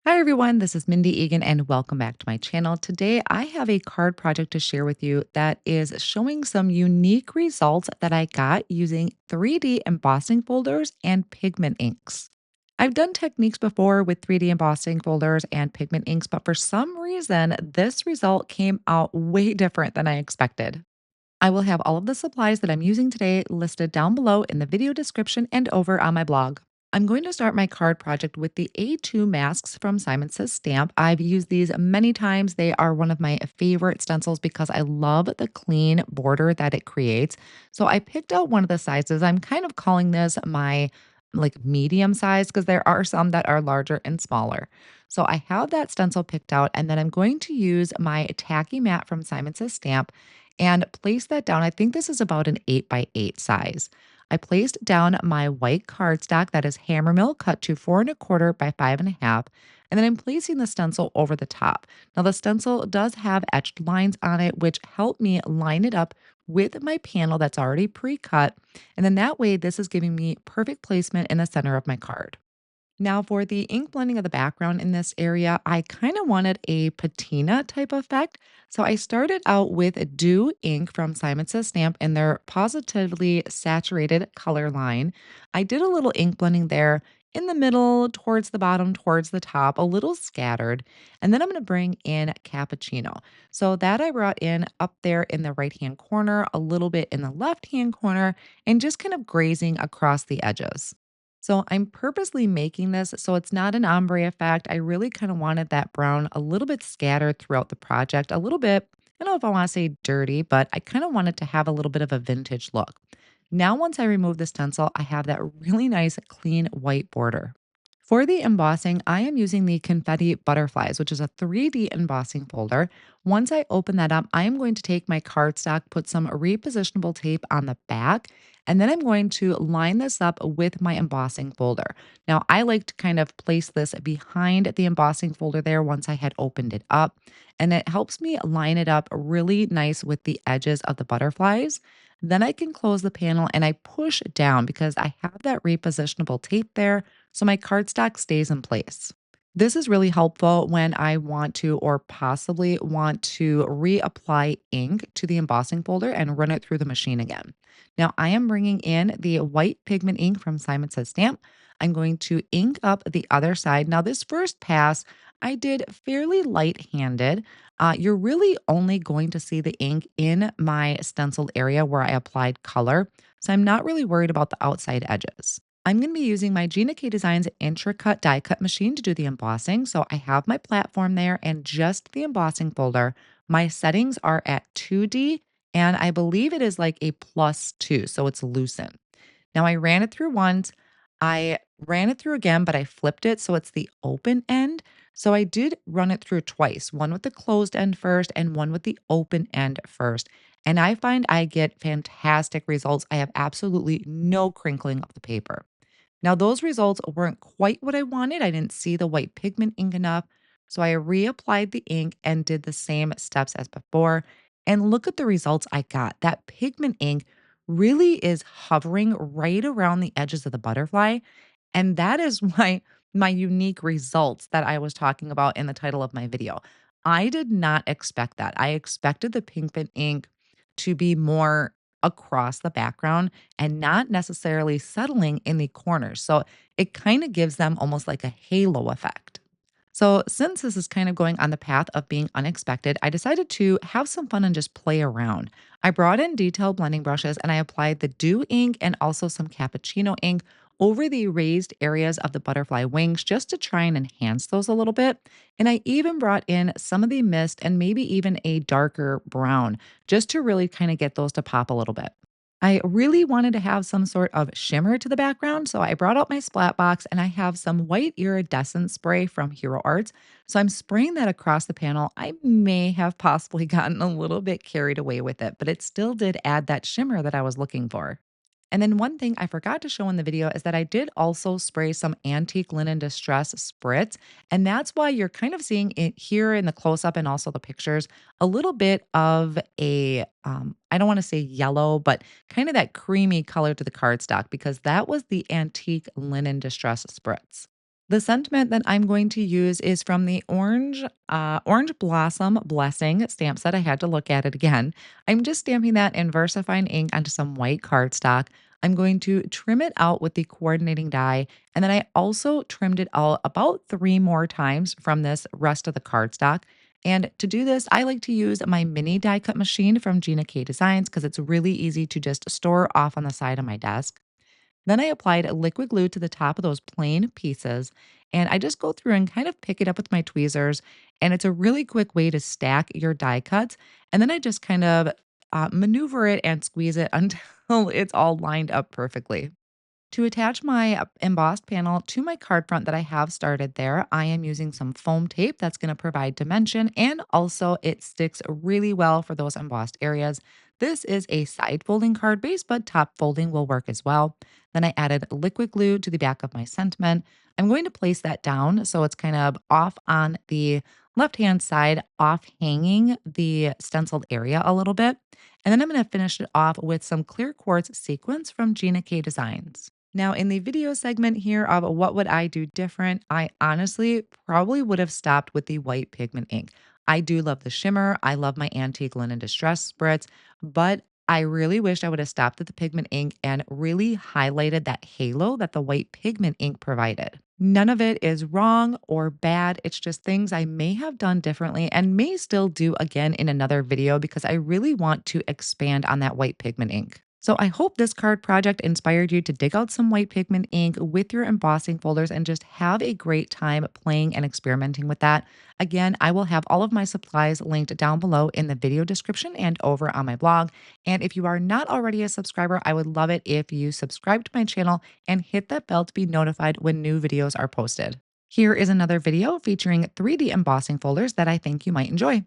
Hi everyone, this is Mindy Eggen and welcome back to my channel. Today I have a card project to share with you that is showing some unique results that I got using 3D embossing folders and pigment inks. I've done techniques before with 3D embossing folders and pigment inks, but for some reason this result came out way different than I expected. I will have all of the supplies that I'm using today listed down below in the video description and over on my blog. I'm going to start my card project with the A2 masks from Simon Says Stamp. I've used these many times. They are one of my favorite stencils because I love the clean border that it creates. So I picked out one of the sizes. I'm kind of calling this my medium size because there are some that are larger and smaller. So I have that stencil picked out and then I'm going to use my tacky mat from Simon Says Stamp and place that down. I think this is about an 8 by 8 size. I placed down my white cardstock that is Hammermill cut to 4 1/4 by 5 1/2. And then I'm placing the stencil over the top. Now, the stencil does have etched lines on it, which help me line it up with my panel that's already pre cut. And then that way, this is giving me perfect placement in the center of my card. Now, for the ink blending of the background in this area, I kind of wanted a patina type effect. So I started out with Dew ink from Simon Says Stamp in their Positively Saturated color line. I did a little ink blending there in the middle, towards the bottom, towards the top, a little scattered. And then I'm going to bring in Cappuccino. So that I brought in up there in the right hand corner, a little bit in the left hand corner, and just kind of grazing across the edges. So I'm purposely making this so it's not an ombre effect. I really kind of wanted that brown a little bit scattered throughout the project, a little bit, I don't know if I want to say dirty, but I kind of wanted to have a little bit of a vintage look. Now, once I remove the stencil, I have that really nice clean white border. For the embossing, I am using the Confetti Butterflies, which is a 3D embossing folder. Once I open that up, I am going to take my cardstock, put some repositionable tape on the back, and then I'm going to line this up with my embossing folder. Now, I like to kind of place this behind the embossing folder there once I had opened it up, and it helps me line it up really nice with the edges of the butterflies. Then I can close the panel and I push down because I have that repositionable tape there so my cardstock stays in place. This is really helpful when I want to or possibly want to reapply ink to the embossing folder and run it through the machine again. Now, I am bringing in the white pigment ink from Simon Says Stamp. I'm going to ink up the other side. Now, this first pass I did fairly light handed. You're really only going to see the ink in my stenciled area where I applied color. So I'm not really worried about the outside edges. I'm going to be using my Gina K Designs Intri-Cut Die Cut Machine to do the embossing. So I have my platform there and just the embossing folder. My settings are at 2D and I believe it is like a +2, so it's loosened. Now I ran it through once, I ran it through again, but I flipped it so it's the open end. So I did run it through twice, one with the closed end first and one with the open end first. And I find I get fantastic results. I have absolutely no crinkling of the paper. Now, those results weren't quite what I wanted. I didn't see the white pigment ink enough. So I reapplied the ink and did the same steps as before. And look at the results I got. That pigment ink really is hovering right around the edges of the butterfly. And that is why my unique results that I was talking about in the title of my video. I did not expect that. I expected the pigment ink to be more across the background and not necessarily settling in the corners. So it kind of gives them almost like a halo effect. So, since this is kind of going on the path of being unexpected, I decided to have some fun and just play around. I brought in detailed blending brushes and I applied the dew ink and also some cappuccino ink over the raised areas of the butterfly wings just to try and enhance those a little bit. And I even brought in some of the mist and maybe even a darker brown just to really kind of get those to pop a little bit. I really wanted to have some sort of shimmer to the background, so I brought out my Splat Box and I have some white iridescent spray from Hero Arts. So I'm spraying that across the panel. I may have possibly gotten a little bit carried away with it, but it still did add that shimmer that I was looking for. And then one thing I forgot to show in the video is that I did also spray some antique linen distress spritz. And that's why you're kind of seeing it here in the close up and also the pictures, a little bit of a, I don't want to say yellow, but kind of that creamy color to the cardstock because that was the antique linen distress spritz. The sentiment that I'm going to use is from the Orange Blossom Blessing stamp set. I had to look at it again. I'm just stamping that in VersaFine ink onto some white cardstock. I'm going to trim it out with the coordinating die, and then I also trimmed it out about 3 more times from this rest of the cardstock. And to do this, I like to use my mini die cut machine from Gina K Designs because it's really easy to just store off on the side of my desk. Then I applied liquid glue to the top of those plain pieces. And I just go through and kind of pick it up with my tweezers. And it's a really quick way to stack your die cuts. And then I just kind of maneuver it and squeeze it until it's all lined up perfectly. To attach my embossed panel to my card front that I have started there, I am using some foam tape that's going to provide dimension and also it sticks really well for those embossed areas. This is a side folding card base, but top folding will work as well. Then I added liquid glue to the back of my sentiment. I'm going to place that down so it's kind of off on the left hand side, off hanging the stenciled area a little bit. And then I'm going to finish it off with some clear quartz sequins from Gina K Designs. Now, in the video segment here of what would I do different, I honestly probably would have stopped with the white pigment ink. I do love the shimmer. I love my antique linen distress spritz, but I really wished I would have stopped at the pigment ink and really highlighted that halo that the white pigment ink provided. None of it is wrong or bad. It's just things I may have done differently and may still do again in another video because I really want to expand on that white pigment ink. So I hope this card project inspired you to dig out some white pigment ink with your embossing folders and just have a great time playing and experimenting with that. Again, I will have all of my supplies linked down below in the video description and over on my blog. And if you are not already a subscriber, I would love it if you subscribe to my channel and hit that bell to be notified when new videos are posted. Here is another video featuring 3D embossing folders that I think you might enjoy.